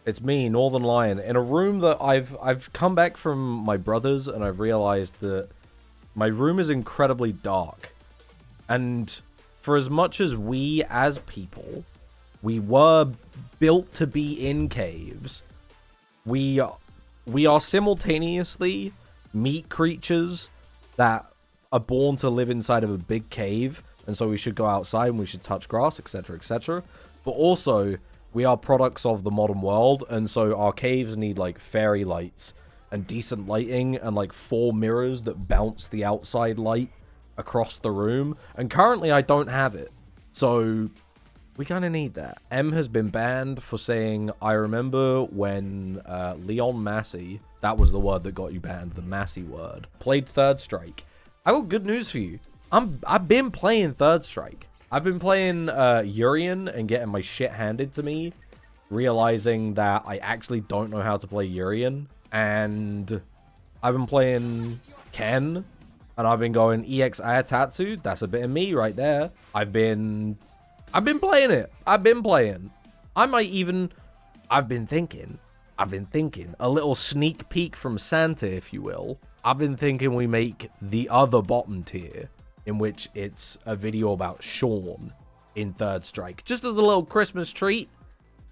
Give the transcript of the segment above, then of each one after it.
It's me, Northern Lion, in a room that I've come back from my brother's, and I've realized that my room is incredibly dark. And for as much as we as people, we were built to be in caves, we are simultaneously meat creatures that are born to live inside of a big cave, and so we should go outside and we should touch grass, etc., etc. But also, we are products of the modern world, and so our caves need, like, fairy lights and decent lighting and, like, 4 mirrors that bounce the outside light across the room. And currently, I don't have it. So we kind of need that. M has been banned for saying, I remember when Leon Massey, that was the word that got you banned, the Massey word, played Third Strike. I got good news for you. I've been playing Third Strike. I've been playing Urian and getting my shit handed to me, realizing that I actually don't know how to play Urian. And I've been playing Ken, and I've been going EX Ayatatsu. That's a bit of me right there. I've been playing it. I've been playing. I've been thinking, a little sneak peek from Santa, if you will. I've been thinking we make the other bottom tier, in which it's a video about Sean in Third Strike. Just as a little Christmas treat.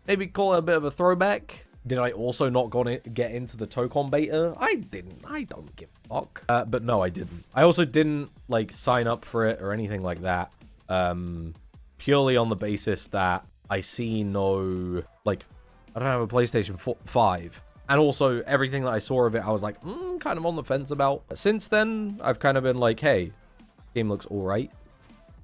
Maybe call it a bit of a throwback. Did I also not get into the Tokon beta? I didn't. I don't give a fuck. But no, I didn't. I also didn't, like, sign up for it or anything like that. Purely on the basis that I see no, like, I don't have a PlayStation 5. And also, everything that I saw of it, I was like, kind of on the fence about. Since then, I've kind of been like, hey, game looks alright.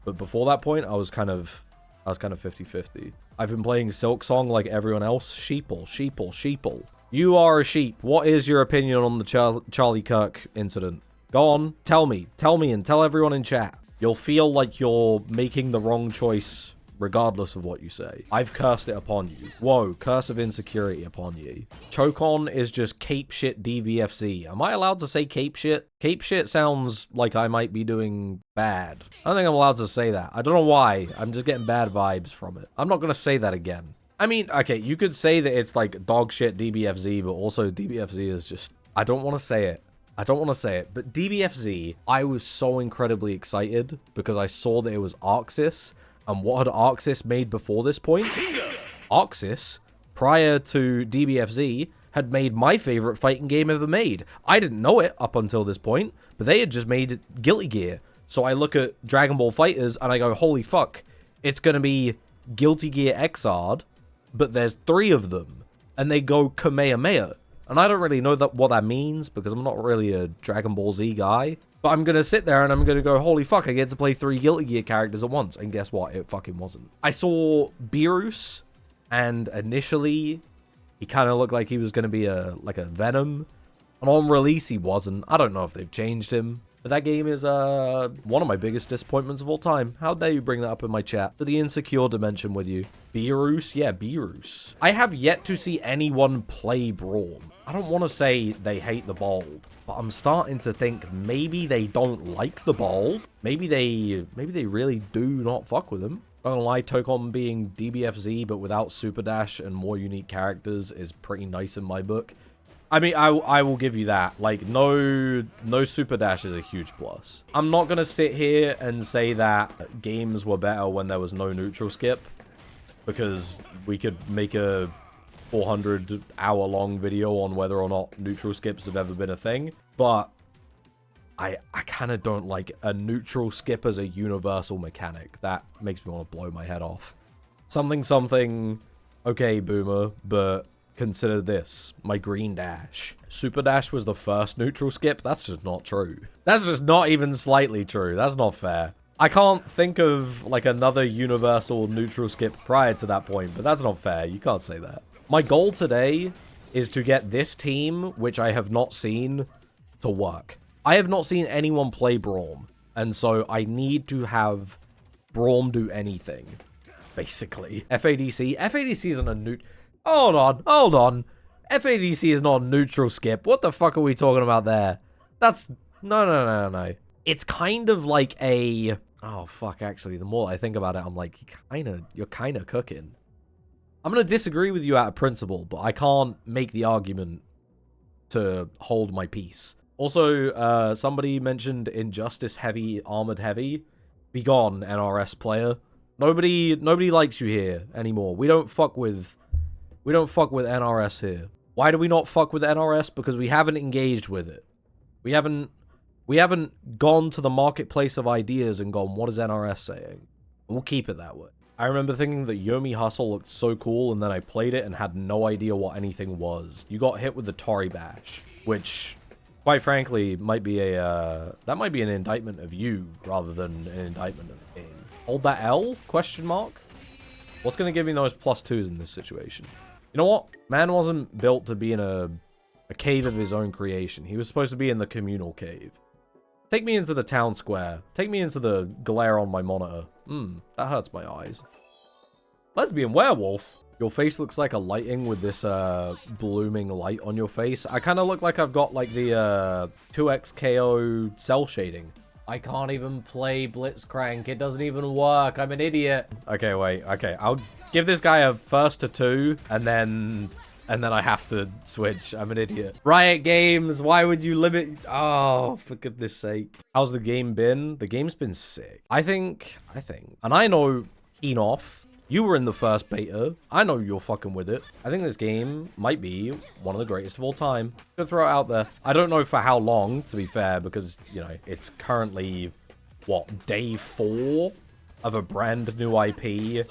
But before that point, I was kind of 50-50. I've been playing Silksong like everyone else. Sheeple, sheeple, sheeple. You are a sheep. What is your opinion on the Charlie Kirk incident? Go on, tell me, and tell everyone in chat. You'll feel like you're making the wrong choice regardless of what you say. I've cursed it upon you. Whoa, curse of insecurity upon you. Chokon is just cape shit DBFZ. Am I allowed to say cape shit? Cape shit sounds like I might be doing bad. I don't think I'm allowed to say that. I don't know why. I'm just getting bad vibes from it. I'm not gonna say that again. I mean, okay, you could say that it's like dog shit DBFZ, but also DBFZ is just, I don't want to say it. But DBFZ, I was so incredibly excited because I saw that it was Arxis. And what had Arxis made before this point? Arxis, prior to DBFZ, had made my favorite fighting game ever made. I didn't know it up until this point, but they had just made Guilty Gear. So I look at Dragon Ball FighterZ and I go, holy fuck, it's going to be Guilty Gear Xrd, but there's 3 of them. And they go Kamehameha. And I don't really know what that means because I'm not really a Dragon Ball Z guy. But I'm going to sit there and I'm going to go, holy fuck, I get to play 3 Guilty Gear characters at once. And guess what? It fucking wasn't. I saw Beerus, and initially, he kind of looked like he was going to be like a Venom. And on release, he wasn't. I don't know if they've changed him. But that game is one of my biggest disappointments of all time. How dare you bring that up in my chat? To the insecure dimension with you. Beerus? Yeah, Beerus. I have yet to see anyone play Braum. I don't want to say they hate the bald, but I'm starting to think maybe they don't like the bald. Maybe they really do not fuck with him. Don't lie, Tokon being DBFZ but without Super Dash and more unique characters is pretty nice in my book. I mean, I will give you that. Like, no Super Dash is a huge plus. I'm not gonna sit here and say that games were better when there was no neutral skip, because we could make a 400-hour-long video on whether or not neutral skips have ever been a thing, but I kind of don't like a neutral skip as a universal mechanic. That makes me want to blow my head off. Something, okay, Boomer, but consider this, my green dash. Super dash was the first neutral skip? That's just not true. That's just not even slightly true. That's not fair. I can't think of, like, another universal neutral skip prior to that point, but that's not fair. You can't say that. My goal today is to get this team, which I have not seen, to work. I have not seen anyone play Braum, and so I need to have Braum do anything, basically. FADC isn't a neut... Hold on. FADC is not a neutral skip. What the fuck are we talking about there? That's... No. It's kind of like a... Oh, fuck, actually, the more I think about it, I'm like, you're kind of cooking. I'm going to disagree with you out of principle, but I can't make the argument to hold my peace. Also, somebody mentioned Injustice Heavy, Armored Heavy. Be gone, NRS player. Nobody likes you here anymore. We don't fuck with NRS here. Why do we not fuck with NRS? Because we haven't engaged with it. We haven't gone to the marketplace of ideas and gone, what is NRS saying? We'll keep it that way. I remember thinking that Yomi Hustle looked so cool, and then I played it and had no idea what anything was. You got hit with the Tori Bash, which, quite frankly, might be that might be an indictment of you rather than an indictment of the game. Hold that L? Question mark? What's going to give me those +2s in this situation? You know what? Man wasn't built to be in a cave of his own creation. He was supposed to be in the communal cave. Take me into the town square. Take me into the glare on my monitor. That hurts my eyes. Lesbian werewolf. Your face looks like a lighting with this blooming light on your face. I kind of look like I've got like the 2xKO cell shading. I can't even play Blitzcrank. It doesn't even work. I'm an idiot. Okay, wait. Okay, I'll give this guy a 1st to 2, and then I have to switch. I'm an idiot. Riot Games, why would you limit? Oh, for goodness sake. How's the game been? The game's been sick. I think, and I know Enoff, you were in the first beta. I know you're fucking with it. I think this game might be one of the greatest of all time. Gonna throw it out there. I don't know for how long, to be fair, because, you know, it's currently, what, day 4 of a brand new IP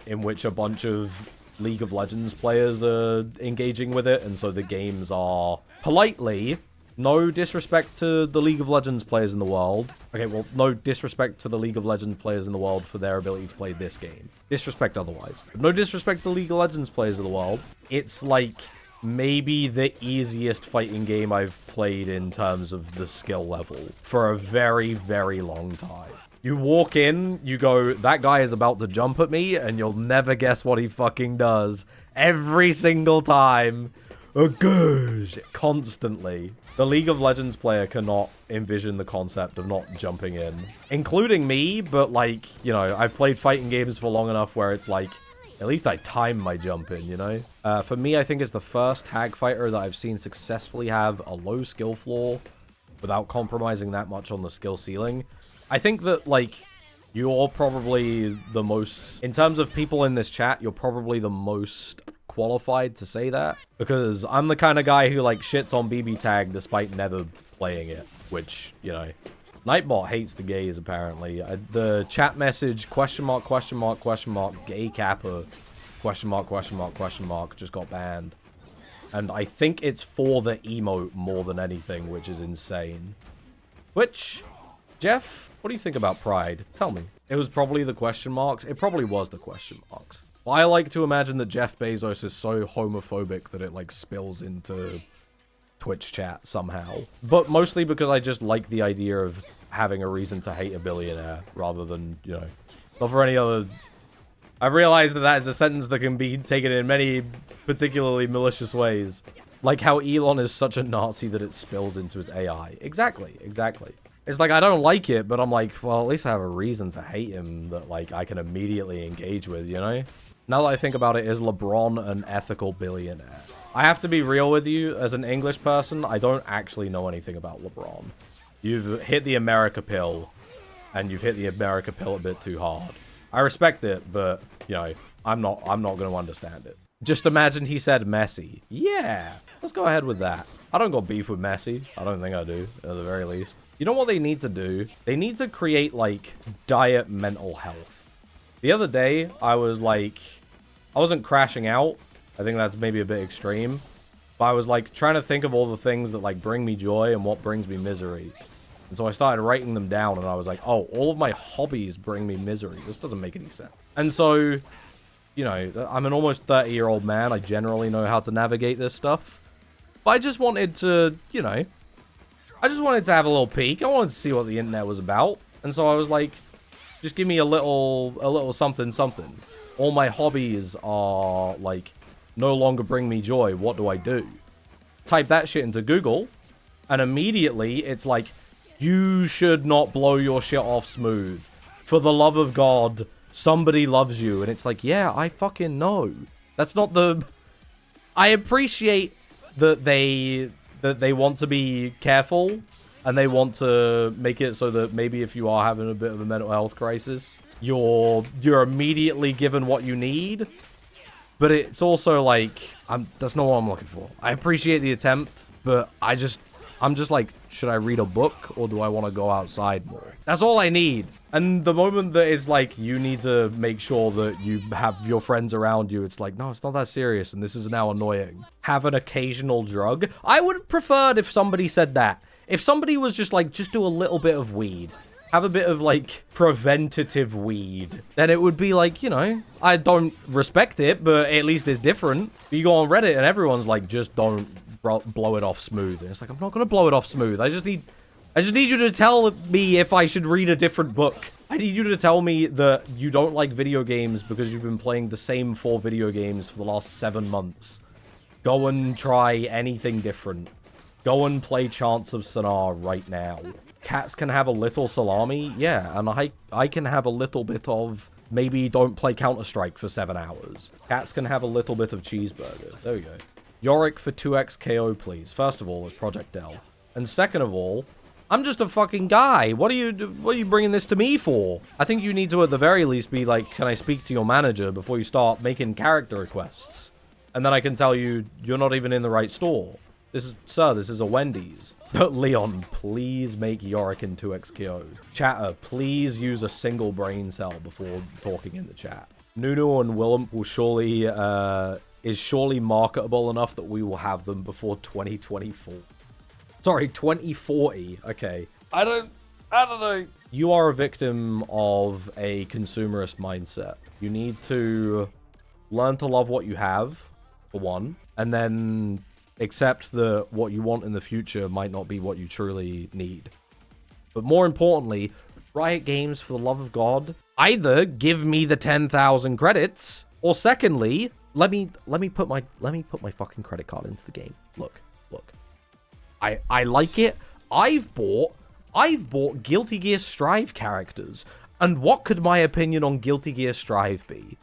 in which a bunch of League of Legends players are engaging with it, and so the games are politely, no disrespect to the League of Legends players in the world. Okay, well, no disrespect to the League of Legends players in the world for their ability to play this game. Disrespect otherwise. No disrespect to the League of Legends players in the world. It's like maybe the easiest fighting game I've played in terms of the skill level for a very, very long time. You walk in, you go, that guy is about to jump at me, and you'll never guess what he fucking does. Every single time. Oh, gosh. Constantly. The League of Legends player cannot envision the concept of not jumping in. Including me, but like, you know, I've played fighting games for long enough where it's like, at least I time my jump in, you know? For me, I think it's the first tag fighter that I've seen successfully have a low skill floor without compromising that much on the skill ceiling. I think that, like, you're probably the most... In terms of people in this chat, you're probably the most qualified to say that. Because I'm the kind of guy who, like, shits on BB Tag despite never playing it. Which, you know... Nightbot hates the gays, apparently. The chat message, question mark, gay Kappa, question mark, just got banned. And I think it's for the emote more than anything, which is insane. Which... Jeff, what do you think about Pride? Tell me. It was probably the question marks. It probably was the question marks. But I like to imagine that Jeff Bezos is so homophobic that it, like, spills into Twitch chat somehow. But mostly because I just like the idea of having a reason to hate a billionaire rather than, you know, not for any other... I've realized that that is a sentence that can be taken in many particularly malicious ways. Like how Elon is such a Nazi that it spills into his AI. Exactly, exactly. It's like, I don't like it, but I'm like, well, at least I have a reason to hate him that, like, I can immediately engage with, you know? Now that I think about it, is LeBron an ethical billionaire? I have to be real with you, as an English person, I don't actually know anything about LeBron. You've hit the America pill, and you've hit the America pill a bit too hard. I respect it, but, you know, I'm not going to understand it. Just imagine he said Messi. Yeah, let's go ahead with that. I don't got beef with Messi. I don't think I do, at the very least. You know what they need to do? They need to create, like, diet mental health. The other day, I was, like... I wasn't crashing out. I think that's maybe a bit extreme. But I was, like, trying to think of all the things that, like, bring me joy and what brings me misery. And so I started writing them down, and I was like, oh, all of my hobbies bring me misery. This doesn't make any sense. And so, you know, I'm an almost 30-year-old man. I generally know how to navigate this stuff. But I just wanted to, you know... I just wanted to have a little peek. I wanted to see what the internet was about. And so I was like, just give me a little something. All my hobbies are, like, no longer bring me joy. What do I do? Type that shit into Google, and immediately it's like, you should not blow your shit off smooth. For the love of God, somebody loves you. And it's like, yeah, I fucking know. That's not the... I appreciate that they want to be careful and they want to make it so that maybe if you are having a bit of a mental health crisis, you're immediately given what you need. But it's also like, that's not what I'm looking for. I appreciate the attempt, but I'm just like, should I read a book or do I want to go outside more? That's all I need. And the moment that it's like, you need to make sure that you have your friends around you, it's like, no, it's not that serious and this is now annoying. Have an occasional drug. I would have preferred if somebody said that. If somebody was just like, just do a little bit of weed. Have a bit of like preventative weed. Then it would be like, you know, I don't respect it, but at least it's different. You go on Reddit and everyone's like, just don't blow it off smooth. And it's like, I'm not gonna blow it off smooth. I just need you to tell me if I should read a different book. I need you to tell me that you don't like video games because you've been playing the same 4 video games for the last 7 months. Go and try anything different. Go and play Chants of Sonar right now. Cats can have a little salami, yeah, and I can have a little bit of maybe don't play Counter-Strike for 7 hours. Cats can have a little bit of cheeseburger. There we go. Yorick for 2x KO, please. First of all, it's Project L. And second of all, I'm just a fucking guy. What are you bringing this to me for? I think you need to, at the very least, be like, can I speak to your manager before you start making character requests? And then I can tell you, you're not even in the right store. Sir, this is a Wendy's. Leon, please make Yorick in 2x KO. Chatter, please use a single brain cell before talking in the chat. Nunu and Willem will surely, is surely marketable enough that we will have them before 2024. Sorry, 2040. Okay. I don't know. You are a victim of a consumerist mindset. You need to learn to love what you have, for one, and then accept that what you want in the future might not be what you truly need. But more importantly, Riot Games, for the love of God, either give me the 10,000 credits, or secondly, let me put my fucking credit card into the game. Look. I like it. I've bought Guilty Gear Strive characters, and what could my opinion on Guilty Gear Strive be?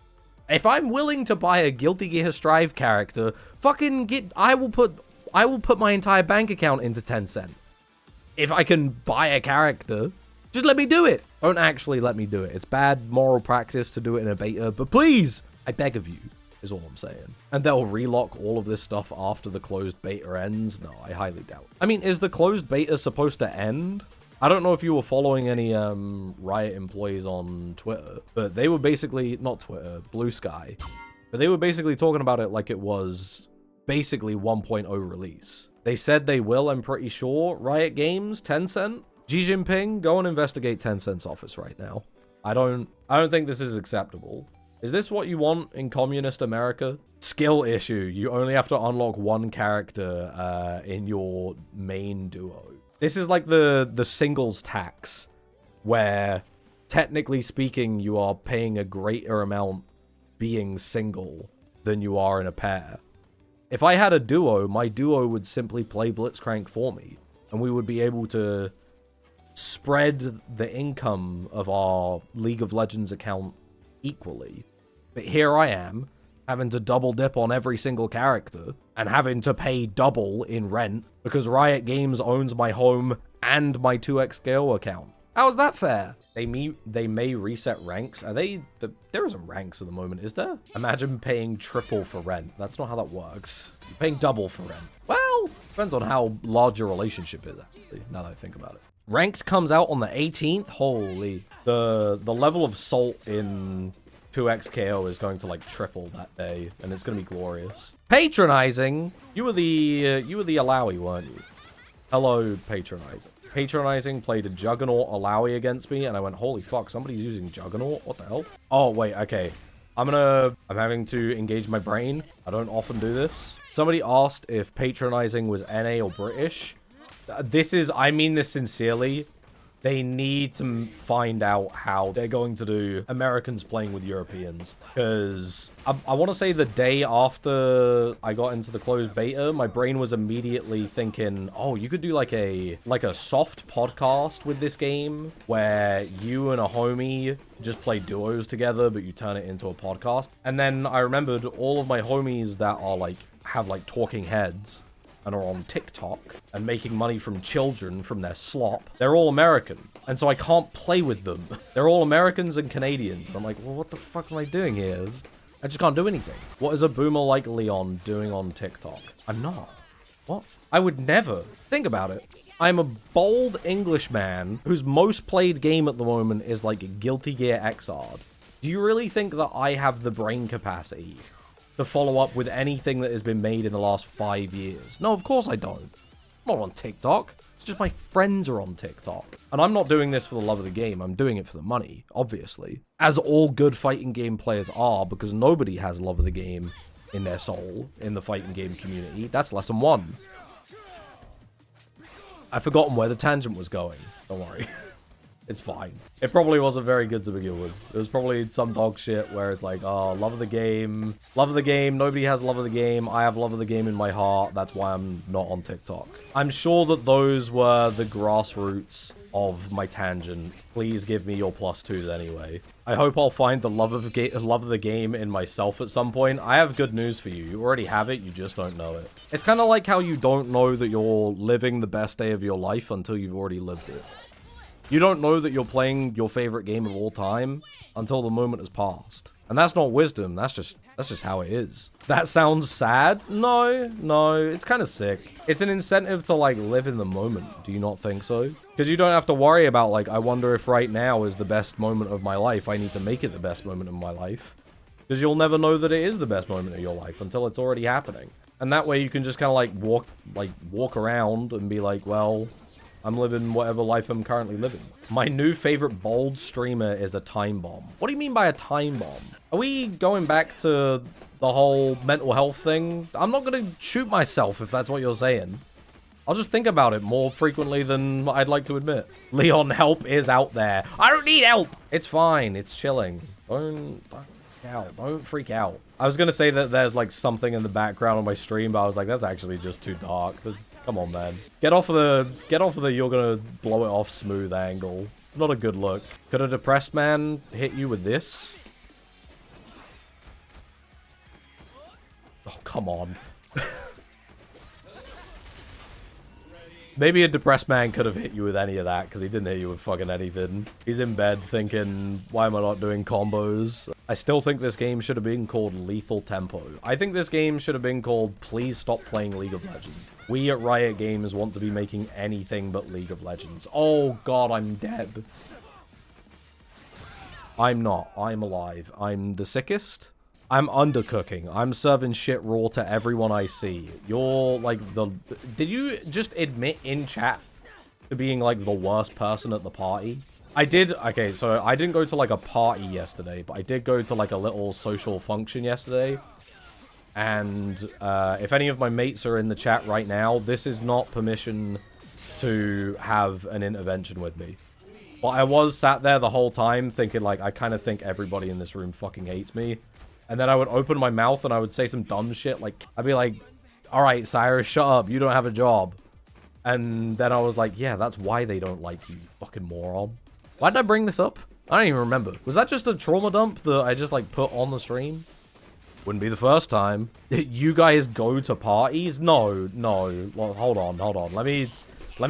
If I'm willing to buy a Guilty Gear Strive character, I will put my entire bank account into Tencent. If I can buy a character, just let me do it. Don't actually let me do it. It's bad moral practice to do it in a beta, but please, I beg of you, is all I'm saying. And they'll relock all of this stuff after the closed beta ends? No, I highly doubt. I mean, is the closed beta supposed to end? I don't know if you were following any Riot employees on Twitter, but they were basically, not Twitter, Blue Sky, but they were basically talking about it like it was basically 1.0 release. They said they will, I'm pretty sure. Riot Games, Tencent, Xi Jinping, go and investigate Tencent's office right now. I don't think this is acceptable. Is this what you want in communist America? Skill issue. You only have to unlock one character in your main duo. This is like the singles tax, where technically speaking, you are paying a greater amount being single than you are in a pair. If I had a duo, my duo would simply play Blitzcrank for me, and we would be able to spread the income of our League of Legends account equally. But here I am, having to double dip on every single character, and having to pay double in rent, because Riot Games owns my home and my 2x Gale account. How is that fair? They may reset ranks. There isn't ranks at the moment, is there? Imagine paying triple for rent. That's not how that works. You're paying double for rent. Well, depends on how large your relationship is, actually, now that I think about it. Ranked comes out on the 18th. Holy. The level of salt in 2x KO is going to like triple that day, and it's going to be glorious. Patronizing. You were the Alawi, weren't you? Hello, Patronizing. Patronizing played a Juggernaut Alawi against me, and I went, holy fuck, somebody's using Juggernaut? What the hell? Oh, wait, okay. I'm having to engage my brain. I don't often do this. Somebody asked if Patronizing was NA or British. I mean this sincerely. They need to find out how they're going to do Americans playing with Europeans. Because I want to say the day after I got into the closed beta, my brain was immediately thinking, oh, you could do like a soft podcast with this game where you and a homie just play duos together, but you turn it into a podcast. And then I remembered all of my homies that are like, have like talking heads and are on TikTok and making money from children from their slop. They're all American. And so I can't play with them. They're all Americans and Canadians. And I'm like, well, what the fuck am I doing here? I just can't do anything. What is a boomer like Leon doing on TikTok? I'm not. What? I would never. Think about it. I'm a bold Englishman whose most played game at the moment is like Guilty Gear Xrd. Do you really think that I have the brain capacity to follow up with anything that has been made in the last 5 years? No, of course I don't. I'm not on TikTok. It's just my friends are on TikTok. And I'm not doing this for the love of the game. I'm doing it for the money, obviously. As all good fighting game players are, because nobody has love of the game in their soul in the fighting game community. That's lesson 1. I've forgotten where the tangent was going. Don't worry. It's fine. It probably wasn't very good to begin with. It was probably some dog shit where it's like, oh, love of the game. Love of the game. Nobody has love of the game. I have love of the game in my heart. That's why I'm not on TikTok. I'm sure that those were the grassroots of my tangent. Please give me your +2s anyway. I hope I'll find the love of the game in myself at some point. I have good news for you. You already have it. You just don't know it. It's kind of like how you don't know that you're living the best day of your life until you've already lived it. You don't know that you're playing your favorite game of all time until the moment has passed. And that's not wisdom, that's just how it is. That sounds sad? No, it's kind of sick. It's an incentive to like live in the moment, do you not think so? Because you don't have to worry about like, I wonder if right now is the best moment of my life, I need to make it the best moment of my life. Because you'll never know that it is the best moment of your life until it's already happening. And that way you can just kind of like walk around and be like, well, I'm living whatever life I'm currently living. My new favorite bold streamer is a time bomb. What do you mean by a time bomb? Are we going back to the whole mental health thing? I'm not going to shoot myself if that's what you're saying. I'll just think about it more frequently than I'd like to admit. Leon, help is out there. I don't need help. It's fine. It's chilling. Don't freak out. I was going to say that there's like something in the background on my stream, but I was like, that's actually just too dark. Come on, man. Get off of the you're gonna blow it off smooth angle. It's not a good look. Could a depressed man hit you with this? Oh, come on. Maybe a depressed man could have hit you with any of that, because he didn't hit you with fucking anything. He's in bed thinking, why am I not doing combos? I still think this game should have been called Lethal Tempo. I think this game should have been called Please Stop Playing League of Legends. We at Riot Games want to be making anything but League of Legends. Oh god, I'm dead. I'm not. I'm alive. I'm the sickest. I'm undercooking. I'm serving shit raw to everyone I see. You're like the... Did you just admit in chat to being like the worst person at the party? I did... Okay, so I didn't go to like a party yesterday, but I did go to like a little social function yesterday. And if any of my mates are in the chat right now, this is not permission to have an intervention with me. But I was sat there the whole time thinking like, I kind of think everybody in this room fucking hates me. And then I would open my mouth and I would say some dumb shit. Like, I'd be like, all right, Cyrus, shut up. You don't have a job. And then I was like, yeah, that's why they don't like you, fucking moron. Why did I bring this up? I don't even remember. Was that just a trauma dump that I just, like, put on the stream? Wouldn't be the first time. You guys go to parties? No. Well, hold on. Let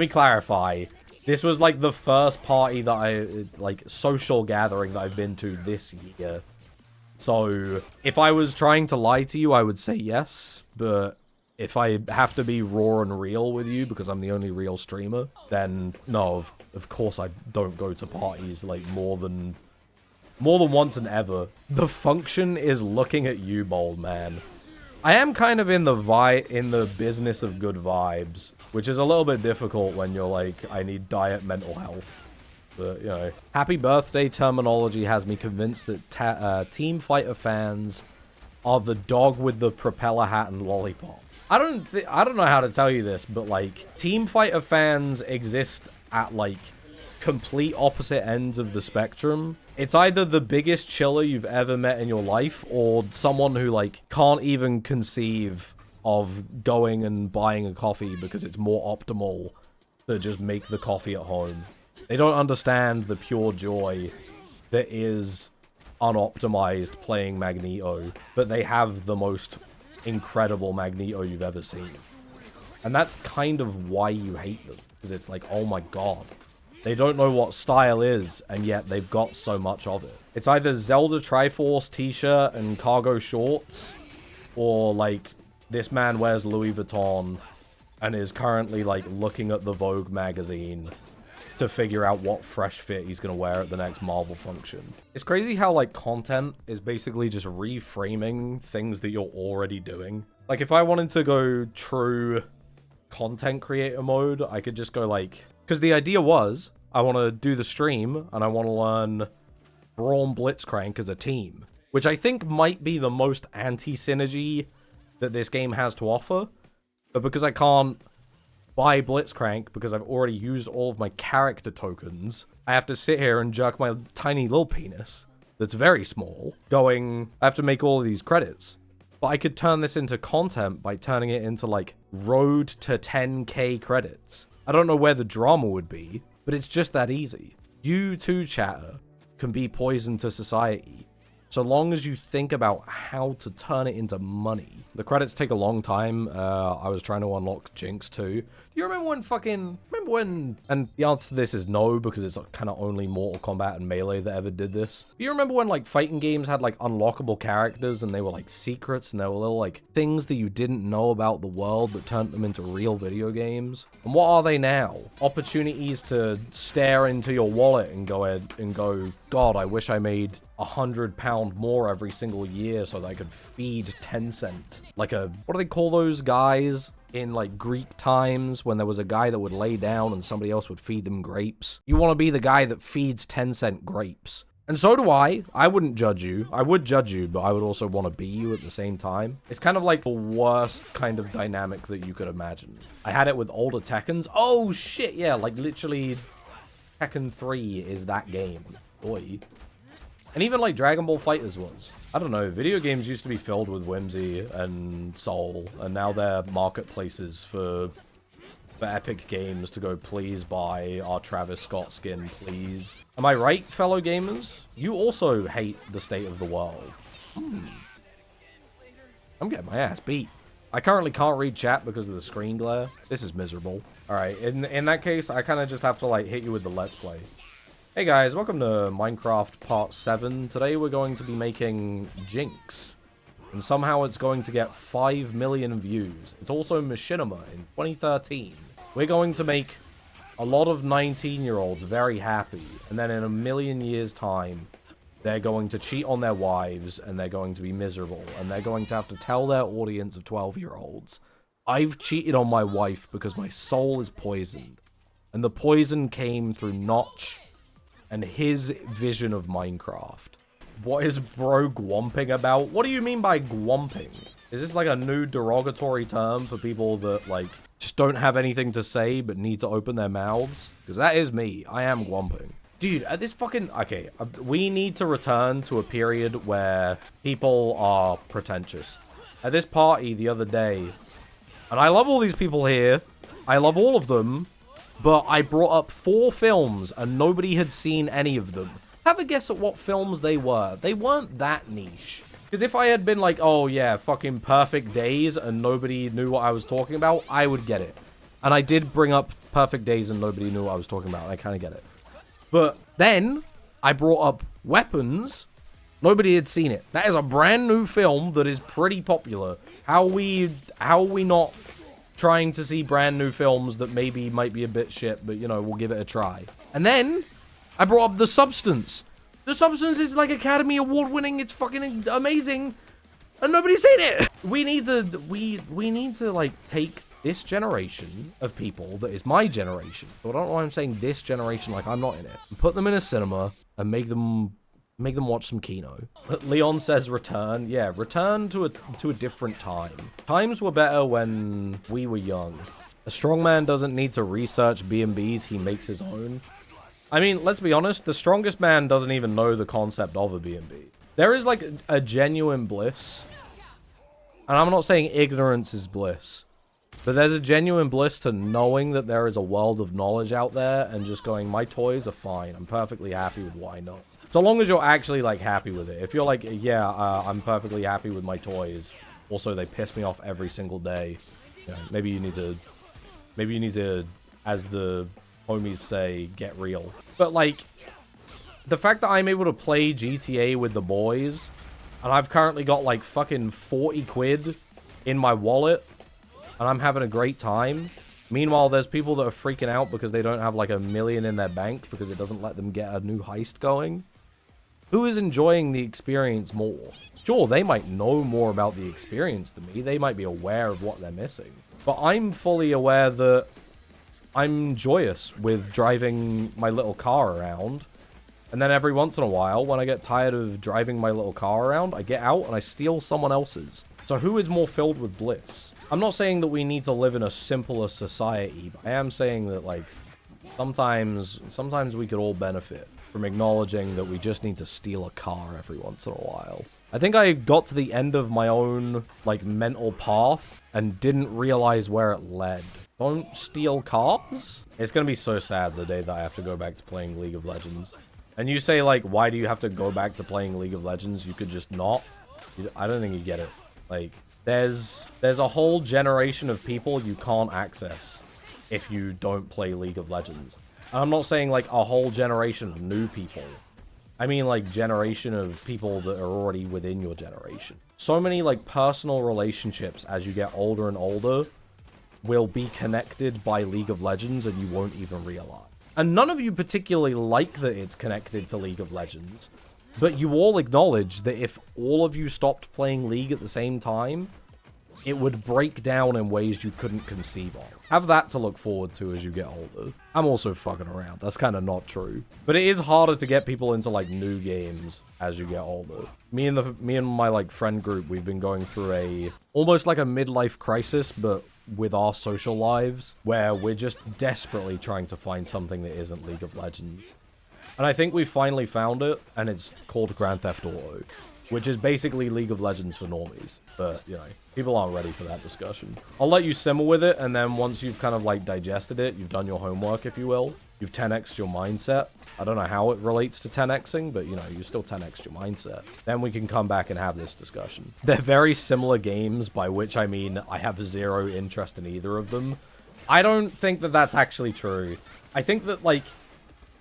me clarify. This was, like, the first party that like, social gathering that I've been to this year. So, if I was trying to lie to you, I would say yes, but if I have to be raw and real with you because I'm the only real streamer, then no, of course I don't go to parties like more than once and ever. The function is looking at you, bold man. I am kind of in the business of good vibes, which is a little bit difficult when you're like, I need diet mental health. But, you know, happy birthday terminology has me convinced that Team Fighter fans are the dog with the propeller hat and lollipop. I don't know how to tell you this, but, like, Team Fighter fans exist at, like, complete opposite ends of the spectrum. It's either the biggest chiller you've ever met in your life, or someone who, like, can't even conceive of going and buying a coffee because it's more optimal to just make the coffee at home. They don't understand the pure joy that is unoptimized playing Magneto, but they have the most incredible Magneto you've ever seen. And that's kind of why you hate them, because it's like, oh my god. They don't know what style is, and yet they've got so much of it. It's either Zelda Triforce t-shirt and cargo shorts, or, like, this man wears Louis Vuitton and is currently, like, looking at the Vogue magazine to figure out what fresh fit he's gonna wear at the next Marvel function. It's crazy how, like, content is basically just reframing things that you're already doing. Like, if I wanted to go true content creator mode, I could just go, like... Because the idea was, I want to do the stream, and I want to learn Brawn Blitzcrank as a team. Which I think might be the most anti-synergy that this game has to offer. But because I can't buy Blitzcrank, because I've already used all of my character tokens, I have to sit here and jerk my tiny little penis, that's very small, going, I have to make all of these credits. But I could turn this into content by turning it into, like, road to 10k credits. I don't know where the drama would be, but it's just that easy. You too, chatter, can be poison to society, so long as you think about how to turn it into money. The credits take a long time. I was trying to unlock Jinx too. Do you remember when, and the answer to this is no, because it's kind of only Mortal Kombat and Melee that ever did this. Do you remember when, like, fighting games had, like, unlockable characters, and they were, like, secrets, and they were little, like, things that you didn't know about the world that turned them into real video games? And what are they now? Opportunities to stare into your wallet and go, God, I wish I made £100 more every single year so that I could feed Tencent. Like a, what do they call those guys in, like, Greek times when there was a guy that would lay down and somebody else would feed them grapes? You want to be the guy that feeds Tencent grapes. And so do I. I wouldn't judge you. I would judge you, but I would also want to be you at the same time. It's kind of like the worst kind of dynamic that you could imagine. I had it with older Tekkens. Oh shit, yeah, like literally Tekken 3 is that game. Boy. And even, like, Dragon Ball FighterZ was. I don't know, video games used to be filled with whimsy and soul, and now they're marketplaces for Epic Games to go, please buy our Travis Scott skin, please. Am I right, fellow gamers? You also hate the state of the world. I'm getting my ass beat. I currently can't read chat because of the screen glare. This is miserable. Alright, in that case, I kind of just have to, like, hit you with the Let's Play. Hey guys, welcome to Minecraft Part 7. Today we're going to be making Jinx. And somehow it's going to get 5 million views. It's also Machinima in 2013. We're going to make a lot of 19-year-olds very happy. And then in a million years' time, they're going to cheat on their wives and they're going to be miserable. And they're going to have to tell their audience of 12-year-olds, I've cheated on my wife because my soul is poisoned. And the poison came through Notch and his vision of Minecraft. What is bro gwomping about? What do you mean by gwomping? Is this like a new derogatory term for people that, like, just don't have anything to say but need to open their mouths? Because that is me. I am gwomping. Dude, at this fucking... Okay, we need to return to a period where people are pretentious. At this party the other day, and I love all these people here. I love all of them. But I brought up 4 films, and nobody had seen any of them. Have a guess at what films they were. They weren't that niche. Because if I had been like, oh yeah, fucking Perfect Days, and nobody knew what I was talking about, I would get it. And I did bring up Perfect Days, and nobody knew what I was talking about. I kind of get it. But then, I brought up Weapons. Nobody had seen it. That is a brand new film that is pretty popular. How are we not trying to see brand new films that maybe might be a bit shit, but, you know, we'll give it a try. And then I brought up The Substance. The Substance is, like, Academy Award winning. It's fucking amazing. And nobody's seen it. We need to, like, take this generation of people that is my generation. So I don't know why I'm saying this generation like I'm not in it. And put them in a cinema and make them watch some Kino. Leon says return. Yeah, return to a different time. Times were better when we were young. A strong man doesn't need to research B&Bs, he makes his own. I mean, let's be honest, the strongest man doesn't even know the concept of a B&B. There is like a genuine bliss. And I'm not saying ignorance is bliss. But there's a genuine bliss to knowing that there is a world of knowledge out there and just going, my toys are fine. I'm perfectly happy with what I know. So long as you're actually, like, happy with it. If you're like, yeah, I'm perfectly happy with my toys. Also, they piss me off every single day. You know, maybe you need to, as the homies say, get real. But, like, the fact that I'm able to play GTA with the boys, and I've currently got, like, fucking 40 quid in my wallet, and I'm having a great time. Meanwhile, there's people that are freaking out because they don't have like $1 million in their bank because it doesn't let them get a new heist going. Who is enjoying the experience more? Sure, they might know more about the experience than me. They might be aware of what they're missing. But I'm fully aware that I'm joyous with driving my little car around. And then every once in a while, when I get tired of driving my little car around, I get out and I steal someone else's. So who is more filled with bliss? I'm not saying that we need to live in a simpler society, but I am saying that, like, sometimes we could all benefit from acknowledging that we just need to steal a car every once in a while. I think I got to the end of my own, like, mental path and didn't realize where it led. Don't steal cars? It's gonna be so sad the day that I have to go back to playing League of Legends. And you say, like, why do you have to go back to playing League of Legends? You could just not. I don't think you get it. Like, there's a whole generation of people you can't access if you don't play League of Legends. And I'm not saying, like, a whole generation of new people. I mean, like, generation of people that are already within your generation. So many, like, personal relationships as you get older and older will be connected by League of Legends and you won't even realize. And none of you particularly like that it's connected to League of Legends. But you all acknowledge that if all of you stopped playing League at the same time, it would break down in ways you couldn't conceive of. Have that to look forward to as you get older. I'm also fucking around. That's kind of not true. But it is harder to get people into, like, new games as you get older. Me and my, like, friend group, we've been going through almost like a midlife crisis, but with our social lives, where we're just desperately trying to find something that isn't League of Legends. And I think we finally found it, and it's called Grand Theft Auto, which is basically League of Legends for normies. But, you know, people aren't ready for that discussion. I'll let you simmer with it, and then once you've kind of, like, digested it, you've done your homework, if you will. You've 10x'd your mindset. I don't know how it relates to 10x'ing, but, you know, you still 10x'd your mindset. Then we can come back and have this discussion. They're very similar games, by which I mean I have zero interest in either of them. I don't think that that's actually true. I think that, like,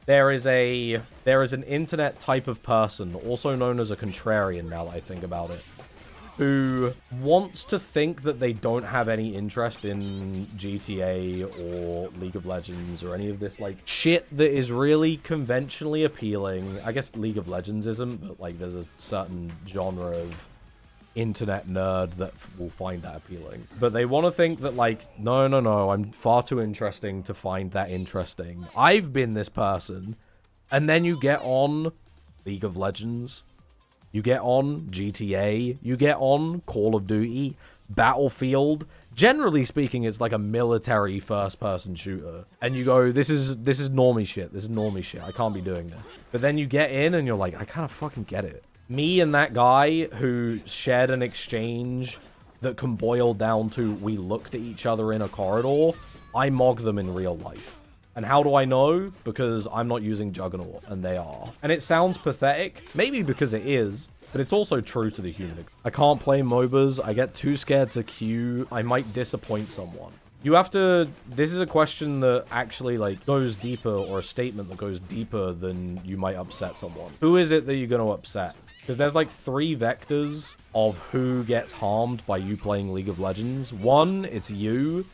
there is an internet type of person, also known as a contrarian now that I think about it, who wants to think that they don't have any interest in GTA or League of Legends or any of this, like, shit that is really conventionally appealing. I guess League of Legends isn't, but, like, there's a certain genre of internet nerd that will find that appealing. But they want to think that, like, no, I'm far too interesting to find that interesting. I've been this person. And then you get on League of Legends, you get on GTA, you get on Call of Duty, Battlefield. Generally speaking, it's like a military first-person shooter. And you go, this is normie shit. This is normie shit. I can't be doing this. But then you get in and you're like, I kind of fucking get it. Me and that guy who shared an exchange that can boil down to we looked at each other in a corridor, I mog them in real life. And how do I know? Because I'm not using Juggernaut, and they are. And it sounds pathetic, maybe because it is, but it's also true to the human. I can't play MOBAs, I get too scared to queue, I might disappoint someone. You have to... This is a question that actually, like, goes deeper, or a statement that goes deeper than you might upset someone. Who is it that you're going to upset? Because there's, like, 3 vectors of who gets harmed by you playing League of Legends. 1, it's you,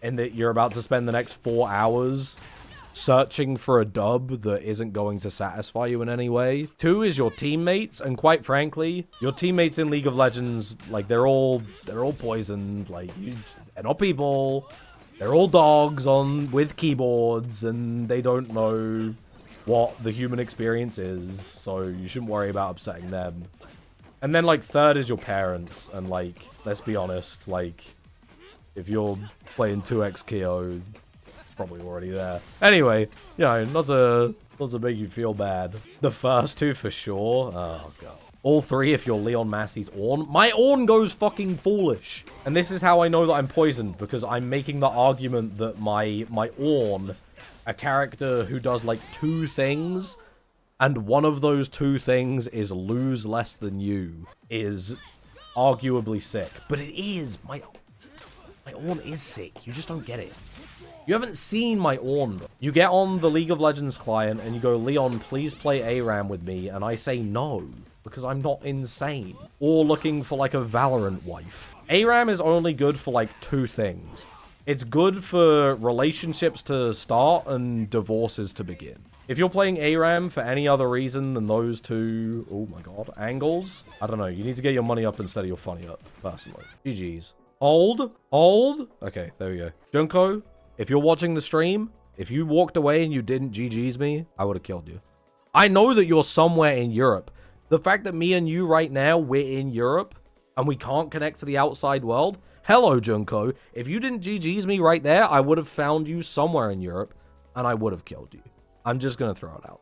in that you're about to spend the next 4 hours searching for a dub that isn't going to satisfy you in any way. 2 is your teammates, and quite frankly, your teammates in League of Legends, like, they're all poisoned. Like, they're not people. They're all dogs with keyboards, and they don't know what the human experience is, so you shouldn't worry about upsetting them. And then, like, 3rd is your parents, and, like, let's be honest, like, if you're playing 2x Kyo, probably already there. Anyway, you know, not to Doesn't make you feel bad. The first two for sure. Oh, God. All three if you're Leon Massey's Ornn. My Ornn goes fucking foolish. And this is how I know that I'm poisoned, because I'm making the argument that my Ornn, a character who does like 2 things, and one of those 2 things is lose less than you, is arguably sick. But it is. My Ornn is sick. You just don't get it. You haven't seen my Ornn. You get on the League of Legends client and you go, Leon, please play ARAM with me. And I say no, because I'm not insane. Or looking for like a Valorant wife. ARAM is only good for like 2 things. It's good for relationships to start and divorces to begin. If you're playing ARAM for any other reason than those 2, oh my God, angles, I don't know. You need to get your money up instead of your funny up, personally. GG's. Hold. Okay, there we go. Junko, if you're watching the stream, if you walked away and you didn't GG's me, I would have killed you. I know that you're somewhere in Europe. The fact that me and you right now, we're in Europe and we can't connect to the outside world. Hello, Junko. If you didn't GG's me right there, I would have found you somewhere in Europe and I would have killed you. I'm just going to throw it out.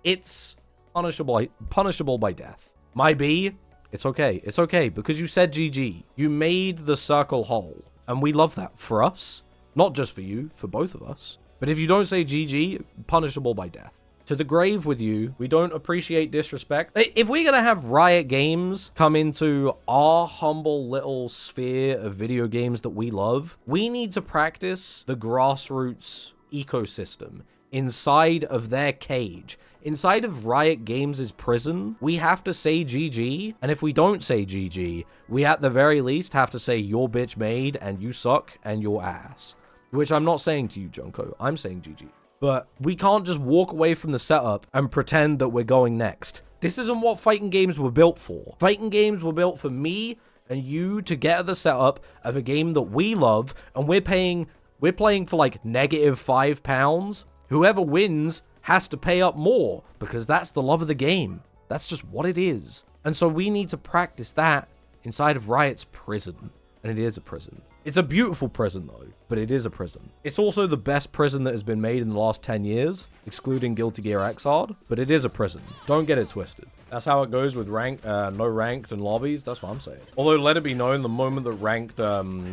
It's punishable by death. My B, it's okay. It's okay because you said GG. You made the circle whole and we love that for us. Not just for you, for both of us. But if you don't say GG, punishable by death. To the grave with you. We don't appreciate disrespect. If we're going to have Riot Games come into our humble little sphere of video games that we love, we need to practice the grassroots ecosystem inside of their cage. Inside of Riot Games' prison, we have to say GG, and if we don't say GG, we at the very least have to say you're bitch made, and you suck, and you're ass. Which I'm not saying to you, Junko. I'm saying GG. But we can't just walk away from the setup and pretend that we're going next. This isn't what fighting games were built for. Fighting games were built for me and you to get at the setup of a game that we love, and we're playing for like -£5. Whoever wins has to pay up more because that's the love of the game. That's just what it is. And so we need to practice that inside of Riot's prison. And it is a prison. It's a beautiful prison though, but it is a prison. It's also the best prison that has been made in the last 10 years, excluding Guilty Gear Xrd, but it is a prison. Don't get it twisted. That's how it goes with no ranked and lobbies. That's what I'm saying. Although let it be known, the moment that ranked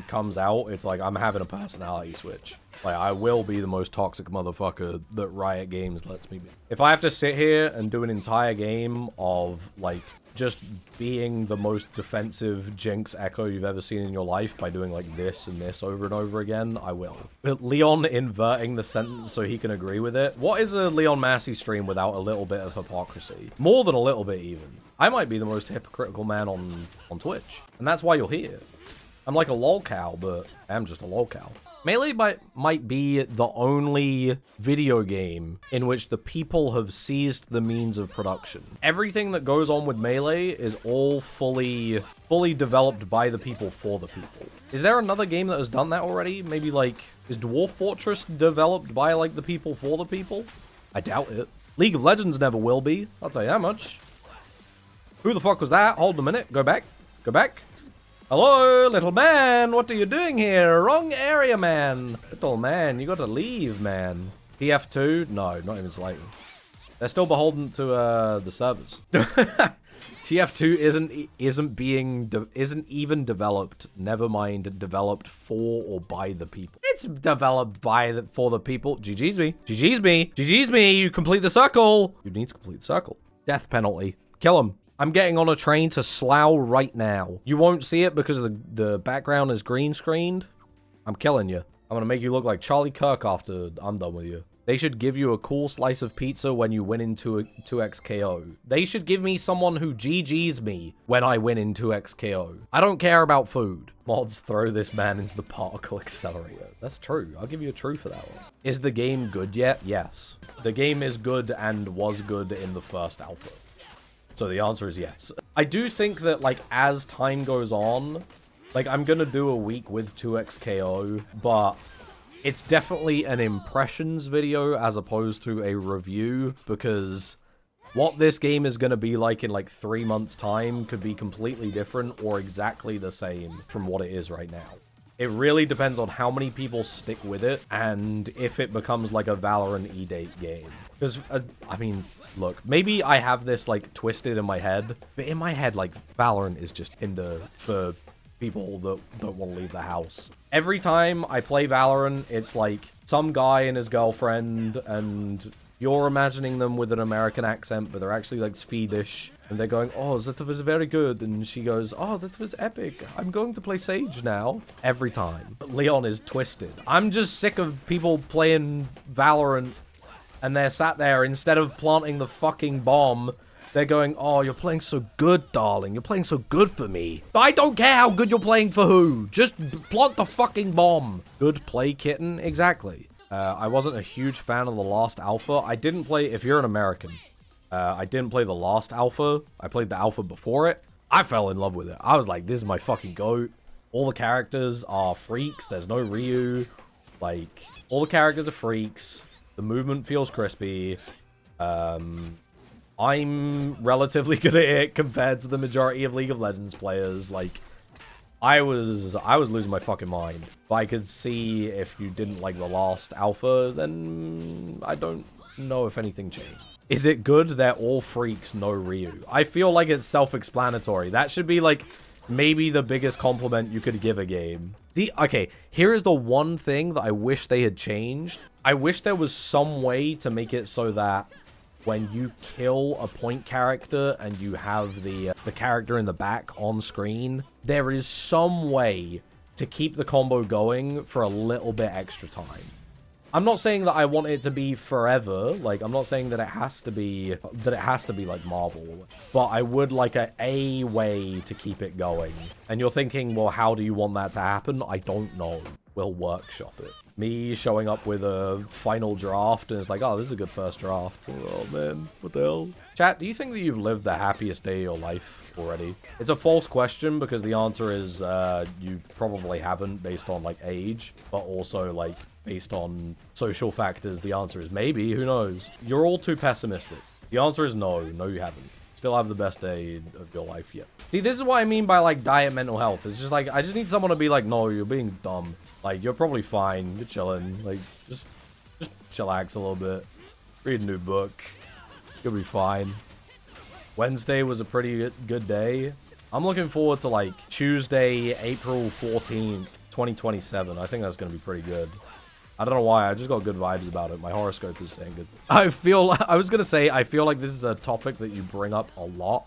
comes out, it's like I'm having a personality switch. Like, I will be the most toxic motherfucker that Riot Games lets me be. If I have to sit here and do an entire game of, like, just being the most defensive Jinx Echo you've ever seen in your life by doing, like, this and this over and over again, I will. But Leon inverting the sentence so he can agree with it. What is a Leon Massey stream without a little bit of hypocrisy? More than a little bit, even. I might be the most hypocritical man on Twitch. And that's why you're here. I'm like a lolcow, but I'm just a lolcow. Melee might be the only video game in which the people have seized the means of production. Everything that goes on with Melee is all fully developed by the people for the people. Is there another game that has done that already? Maybe like, is Dwarf Fortress developed by like the people for the people? I doubt it. League of Legends never will be. I'll tell you that much. Who the fuck was that? Hold a minute. Go back. Go back. Hello, little man. What are you doing here? Wrong area, man. Little man, you gotta leave, man. TF2? No, not even slightly. They're still beholden to the servers. TF2 isn't even developed. Never mind, developed for or by the people. It's developed for the people. GG's me. GG's me. GG's me. You complete the circle. You need to complete the circle. Death penalty. Kill him. I'm getting on a train to Slough right now. You won't see it because the background is green screened. I'm killing you. I'm gonna make you look like Charlie Kirk after I'm done with you. They should give you a cool slice of pizza when you win into a 2x KO. They should give me someone who GG's me when I win in 2x KO. I don't care about food. Mods, throw this man into the particle accelerator. That's true. I'll give you a true for that one. Is the game good yet? Yes. The game is good and was good in the first alpha. So the answer is yes. I do think that, like, as time goes on, like, I'm gonna do a week with 2x KO, but it's definitely an impressions video as opposed to a review, because what this game is gonna be like in, like, 3 months' time could be completely different or exactly the same from what it is right now. It really depends on how many people stick with it and if it becomes like a Valorant E-Date game. Because, I mean, look, maybe I have this like twisted in my head, but in my head, like Valorant is just Tinder for people that don't want to leave the house. Every time I play Valorant, it's like some guy and his girlfriend, and you're imagining them with an American accent, but they're actually like Swedish. And they're going, oh, that was very good. And she goes, oh, that was epic. I'm going to play Sage now. Every time. Leon is twisted. I'm just sick of people playing Valorant and they're sat there, instead of planting the fucking bomb, they're going, oh, you're playing so good, darling. You're playing so good for me. I don't care how good you're playing for who. Just plant the fucking bomb. Good play, kitten. Exactly. I wasn't a huge fan of the last alpha. I didn't play, if you're an American, I didn't play the last alpha. I played the alpha before it. I fell in love with it. I was like, this is my fucking GOAT. All the characters are freaks. There's no Ryu. Like, all the characters are freaks. The movement feels crispy. I'm relatively good at it compared to the majority of League of Legends players. Like, I was losing my fucking mind. But I could see if you didn't like the last alpha, then I don't know if anything changed. Is it good? They're all freaks, no Ryu. I feel like it's self-explanatory. That should be, like, maybe the biggest compliment you could give a game. Okay, here is the one thing that I wish they had changed. I wish there was some way to make it so that when you kill a point character and you have the character in the back on screen, there is some way to keep the combo going for a little bit extra time. I'm not saying that I want it to be forever. Like, I'm not saying that it has to be like Marvel, but I would like a way to keep it going. And you're thinking, well, how do you want that to happen? I don't know. We'll workshop it. Me showing up with a final draft and it's like, oh, this is a good first draft. Oh man, what the hell? Chat, do you think that you've lived the happiest day of your life already? It's a false question because the answer is you probably haven't, based on like age, but also like based on social factors, the answer is maybe. Who knows? You're all too pessimistic. The answer is no. No, you haven't. Still have the best day of your life yet. See, this is what I mean by like diet mental health. It's just like, I just need someone to be like, no, you're being dumb. Like, you're probably fine. You're chilling. Like, just chillax a little bit. Read a new book. You'll be fine. Wednesday was a pretty good day. I'm looking forward to like Tuesday, April 14th, 2027. I think that's going to be pretty good. I don't know why. I just got good vibes about it. My horoscope is saying good. I was going to say, I feel like this is a topic that you bring up a lot.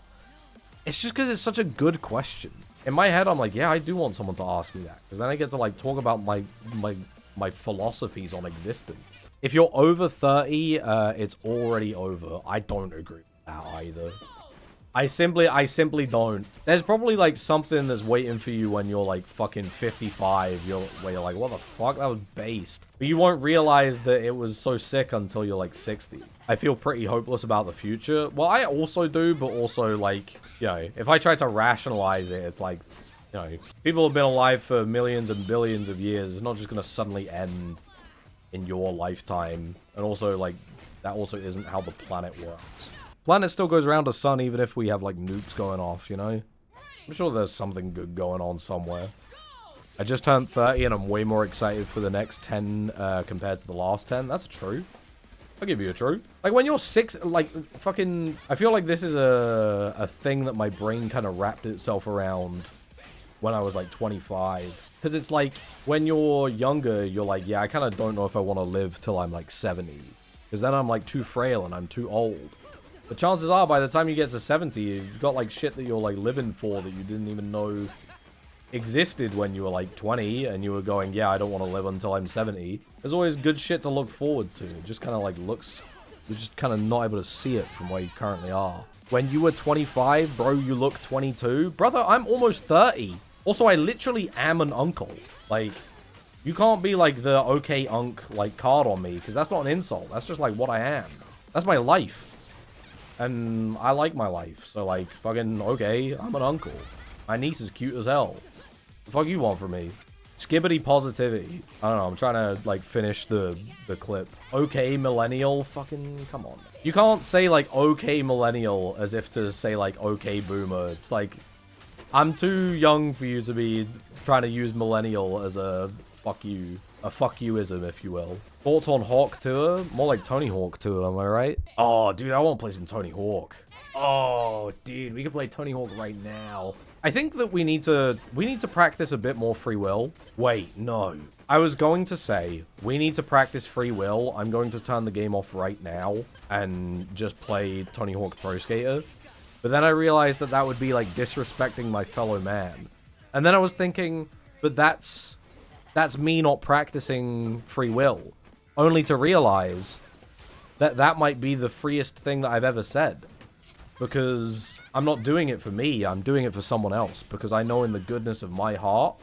It's just because it's such a good question. In my head, I'm like, yeah, I do want someone to ask me that. Because then I get to like talk about my philosophies on existence. If you're over 30, it's already over. I don't agree with that either. I simply don't. There's probably like something that's waiting for you when you're like fucking 55. Where you're like, what the fuck? That was based. But you won't realize that it was so sick until you're like 60. I feel pretty hopeless about the future. Well, I also do, but also like, you know, if I try to rationalize it, it's like, you know, people have been alive for millions and billions of years. It's not just gonna suddenly end in your lifetime. And also like, that also isn't how the planet works. Planet still goes around the sun even if we have like nukes going off, you know? I'm sure there's something good going on somewhere. I just turned 30 and I'm way more excited for the next 10 compared to the last 10. That's true. I'll give you a true. Like when you're 6, like fucking... I feel like this is a thing that my brain kind of wrapped itself around when I was like 25. Because it's like when you're younger, you're like, yeah, I kind of don't know if I want to live till I'm like 70. Because then I'm like too frail and I'm too old. The chances are, by the time you get to 70, you've got, like, shit that you're, like, living for that you didn't even know existed when you were, like, 20, and you were going, yeah, I don't want to live until I'm 70. There's always good shit to look forward to. It just kind of, like, looks... You're just kind of not able to see it from where you currently are. When you were 25, bro, you look 22. Brother, I'm almost 30. Also, I literally am an uncle. Like, you can't be, like, the okay unk, like, card on me, because that's not an insult. That's just, like, what I am. That's my life. And I like my life, so like, fucking, okay, I'm an uncle. My niece is cute as hell. The fuck you want from me? Skibbity positivity. I don't know, I'm trying to, like, finish the clip. Okay, millennial, fucking, come on. You can't say, like, okay, millennial, as if to say, like, okay, boomer. It's like, I'm too young for you to be trying to use millennial as a fuck youism, if you will. Thoughts on Hawk Tuah? More like Tony Hawk Tuah, am I right? Oh, dude, I want to play some Tony Hawk. Oh, dude, we can play Tony Hawk right now. I think that we need to practice a bit more free will. Wait, no. I was going to say, we need to practice free will. I'm going to turn the game off right now and just play Tony Hawk Pro Skater. But then I realized that that would be, like, disrespecting my fellow man. And then I was thinking, but that's me not practicing free will. Only to realize that that might be the freest thing that I've ever said. Because I'm not doing it for me, I'm doing it for someone else. Because I know in the goodness of my heart,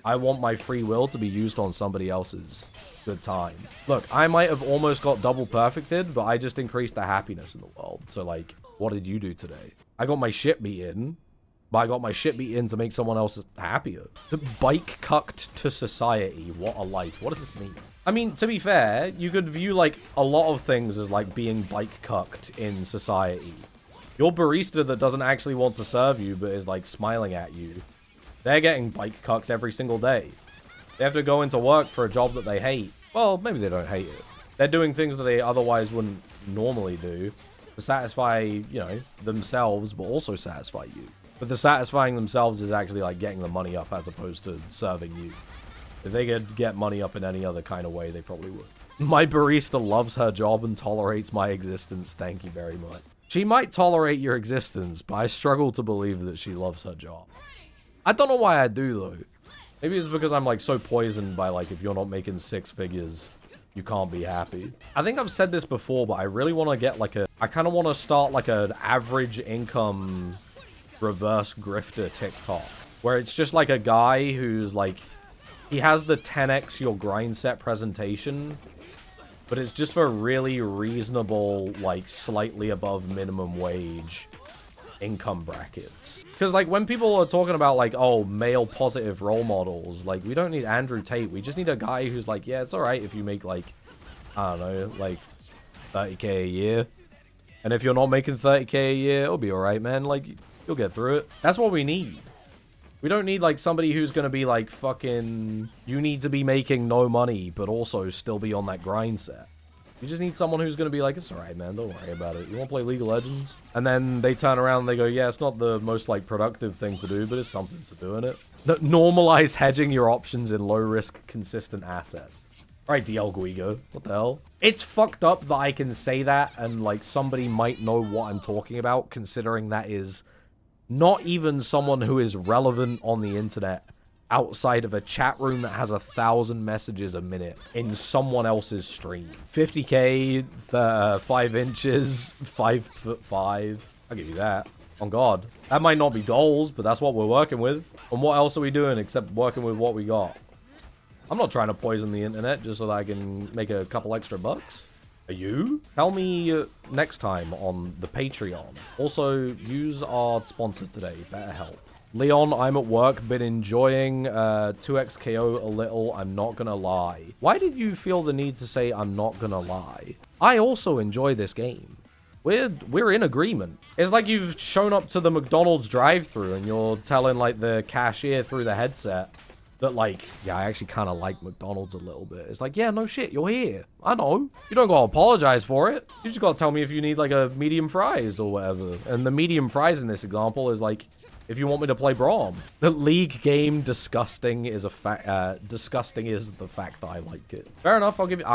I want my free will to be used on somebody else's good time. Look, I might have almost got double perfected, but I just increased the happiness in the world. So, like, what did you do today? I got my shit beat in, but I got my shit beat in to make someone else happier. The bike cucked to society. What a life. What does this mean? I mean, to be fair, you could view, like, a lot of things as, like, being bike cucked in society. Your barista that doesn't actually want to serve you, but is, like, smiling at you, they're getting bike cucked every single day. They have to go into work for a job that they hate. Well, maybe they don't hate it. They're doing things that they otherwise wouldn't normally do to satisfy, you know, themselves, but also satisfy you. But the satisfying themselves is actually, like, getting the money up as opposed to serving you. If they could get money up in any other kind of way, they probably would. My barista loves her job and tolerates my existence. Thank you very much. She might tolerate your existence, but I struggle to believe that she loves her job. I don't know why I do, though. Maybe it's because I'm, like, so poisoned by, like, if you're not making 6 figures, you can't be happy. I think I've said this before, but I really want to get, like, I kind of want to start, like, an average income reverse grifter TikTok, where it's just, like, a guy who's, like, he has the 10x your grind set presentation, but it's just for really reasonable, like, slightly above minimum wage income brackets. Because, like, when people are talking about, like, oh, male positive role models, like, we don't need Andrew Tate. We just need a guy who's like, yeah, it's alright if you make, like, I don't know, like, 30k a year. And if you're not making 30k a year, it'll be alright, man. Like, you'll get through it. That's what we need. We don't need, like, somebody who's gonna be, like, fucking... You need to be making no money, but also still be on that grind set. You just need someone who's gonna be like, it's alright, man, don't worry about it. You wanna play League of Legends? And then they turn around and they go, yeah, it's not the most, like, productive thing to do, but it's something to do in it. Normalize hedging your options in low-risk, consistent assets. Alright, DL Guigo. What the hell? It's fucked up that I can say that and, like, somebody might know what I'm talking about, considering that is... not even someone who is relevant on the internet outside of a chat room that has 1,000 messages a minute in someone else's stream. 50k, 5 inches, 5'5". I'll give you that. On God. That might not be goals, but that's what we're working with. And what else are we doing except working with what we got? I'm not trying to poison the internet just so that I can make a couple extra bucks. Are you? Tell me next time on the Patreon. Also, use our sponsor today, BetterHelp. Leon, I'm at work, been enjoying 2XKO a little, I'm not gonna lie. Why did you feel the need to say I'm not gonna lie? I also enjoy this game. We're in agreement. It's like you've shown up to the McDonald's drive-thru and you're telling, like, the cashier through the headset that, like, yeah, I actually kind of like McDonald's a little bit. It's like, yeah, no shit, you're here. I know. You don't gotta apologize for it. You just gotta tell me if you need, like, a medium fries or whatever. And the medium fries in this example is, like, if you want me to play Braum. The League game disgusting is a fact. Disgusting is the fact that I like it. Fair enough, I'll give you...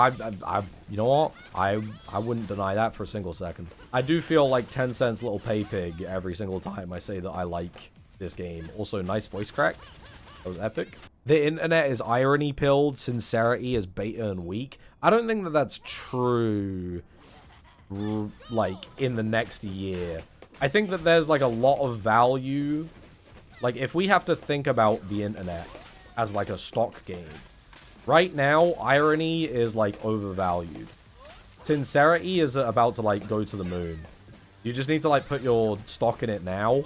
you know what? I wouldn't deny that for a single second. I do feel like 10 cents little pay pig every single time I say that I like this game. Also, nice voice crack. That was epic. The internet is irony pilled, sincerity is beta and weak. I don't think that that's true, like, in the next year. I think that there's, like, a lot of value. Like, if we have to think about the internet as, like, a stock game, right now, irony is, like, overvalued. Sincerity is about to, like, go to the moon. You just need to, like, put your stock in it now.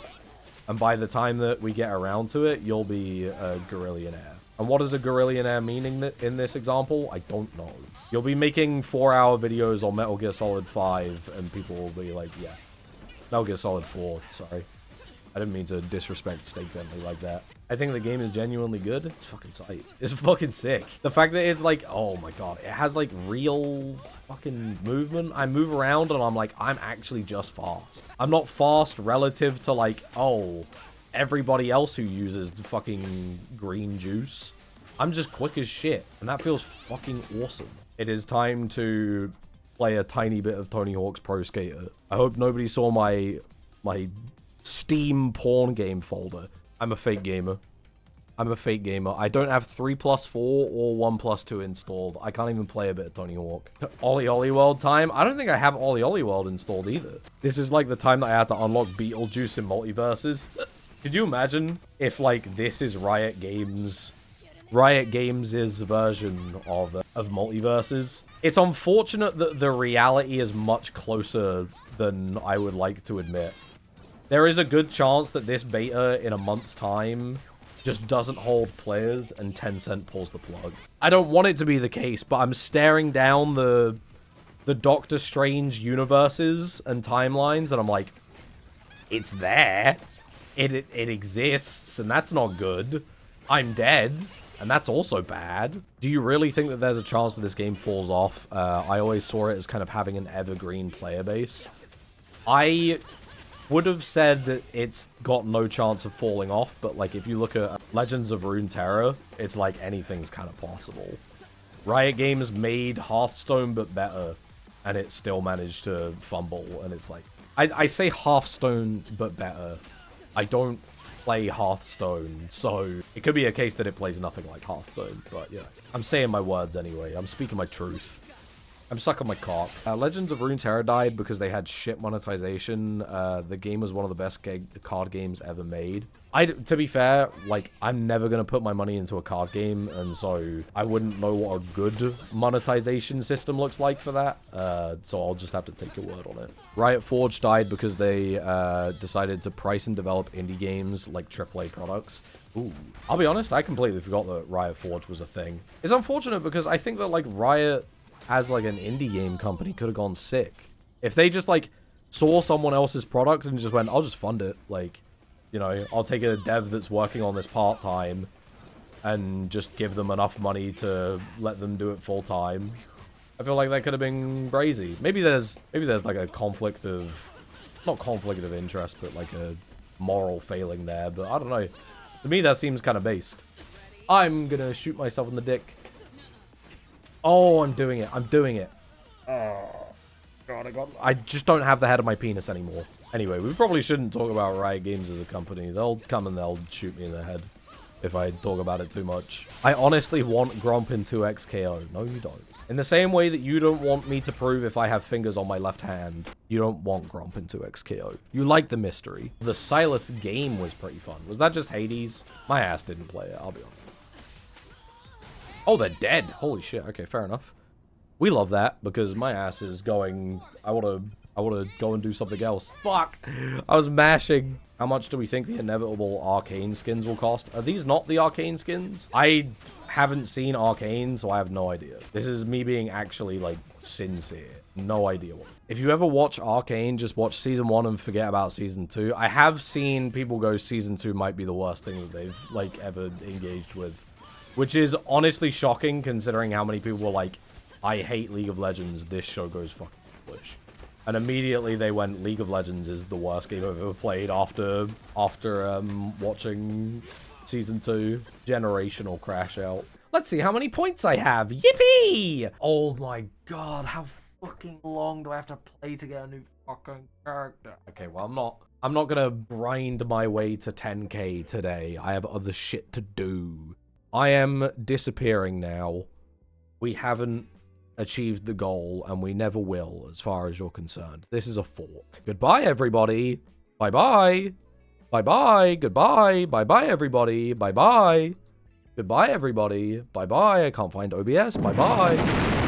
And by the time that we get around to it, you'll be a gorillionaire. And what does a gorillionaire mean in this example? I don't know. You'll be making 4-hour videos on Metal Gear Solid 5, and people will be like, yeah. Metal Gear Solid 4, sorry. I didn't mean to disrespect Steak Bentley like that. I think the game is genuinely good. It's fucking tight. It's fucking sick. The fact that it's like, oh my god, it has like real fucking movement. I move around and I'm like, I'm actually just fast. I'm not fast relative to like, oh, everybody else who uses the fucking green juice. I'm just quick as shit. And that feels fucking awesome. It is time to play a tiny bit of Tony Hawk's Pro Skater. I hope nobody saw my Steam porn game folder. I'm a fake gamer. I'm a fake gamer. I don't have 3+4 or 1+2 installed. I can't even play a bit of Tony Hawk. Ollie Ollie World time? I don't think I have Ollie Ollie World installed either. This is like the time that I had to unlock Beetlejuice in multiverses. Could you imagine if like this is Riot Games' version of multiverses? It's unfortunate that the reality is much closer than I would like to admit. There is a good chance that this beta in a month's time just doesn't hold players and Tencent pulls the plug. I don't want it to be the case, but I'm staring down the Doctor Strange universes and timelines, and I'm like, it's there. It exists, and that's not good. I'm dead, and that's also bad. Do you really think that there's a chance that this game falls off? I always saw it as kind of having an evergreen player base. I would have said that it's got no chance of falling off, but like if you look at Legends of Runeterra, it's like anything's kind of possible. Riot Games made Hearthstone but better, and it still managed to fumble, and it's like, I say Hearthstone but better. I don't play Hearthstone, so it could be a case that it plays nothing like Hearthstone, but yeah. I'm saying my words anyway. I'm speaking my truth. I'm sucking my cock. Legends of Runeterra died because they had shit monetization. The game was one of the best card games ever made. To be fair, like, I'm never going to put my money into a card game, and so I wouldn't know what a good monetization system looks like for that. So I'll just have to take your word on it. Riot Forge died because they decided to price and develop indie games like AAA products. Ooh. I'll be honest, I completely forgot that Riot Forge was a thing. It's unfortunate because I think that, like, Riot as like an indie game company could have gone sick. If they just like saw someone else's product and just went, I'll just fund it. Like, you know, I'll take a dev that's working on this part-time and just give them enough money to let them do it full-time. I feel like that could have been crazy. Maybe there's like a conflict of, not conflict of interest, but like a moral failing there. But I don't know. To me, that seems kind of based. I'm gonna shoot myself in the dick. Oh, I'm doing it. I'm doing it. Oh, God, I just don't have the head of my penis anymore. Anyway, we probably shouldn't talk about Riot Games as a company. They'll come and they'll shoot me in the head if I talk about it too much. I honestly want Gromp in 2x KO. No, you don't. In the same way that you don't want me to prove if I have fingers on my left hand, you don't want Gromp in 2x KO. You like the mystery. The Silas game was pretty fun. Was that just Hades? My ass didn't play it, I'll be honest. Oh, they're dead. Holy shit. Okay, fair enough. We love that because my ass is going... I want to go and do something else. Fuck. I was mashing. How much do we think the inevitable Arcane skins will cost? Are these not the Arcane skins? I haven't seen Arcane, so I have no idea. This is me being actually, like, sincere. No idea what. If you ever watch Arcane, just watch Season 1 and forget about Season 2. I have seen people go Season 2 might be the worst thing that they've, like, ever engaged with. Which is honestly shocking considering how many people were like, I hate League of Legends, this show goes fucking foolish. And immediately they went, League of Legends is the worst game I've ever played after watching Season 2. Generational crash out. Let's see how many points I have. Yippee! Oh my god, how fucking long do I have to play to get a new fucking character? Okay, well, I'm not gonna grind my way to 10k today. I have other shit to do. I am disappearing now. We haven't achieved the goal, and we never will, as far as you're concerned. This is a fork. Goodbye, everybody. Bye-bye. Bye-bye. Goodbye. Bye-bye, everybody. Bye-bye. Goodbye, everybody. Bye-bye. I can't find OBS. Bye-bye.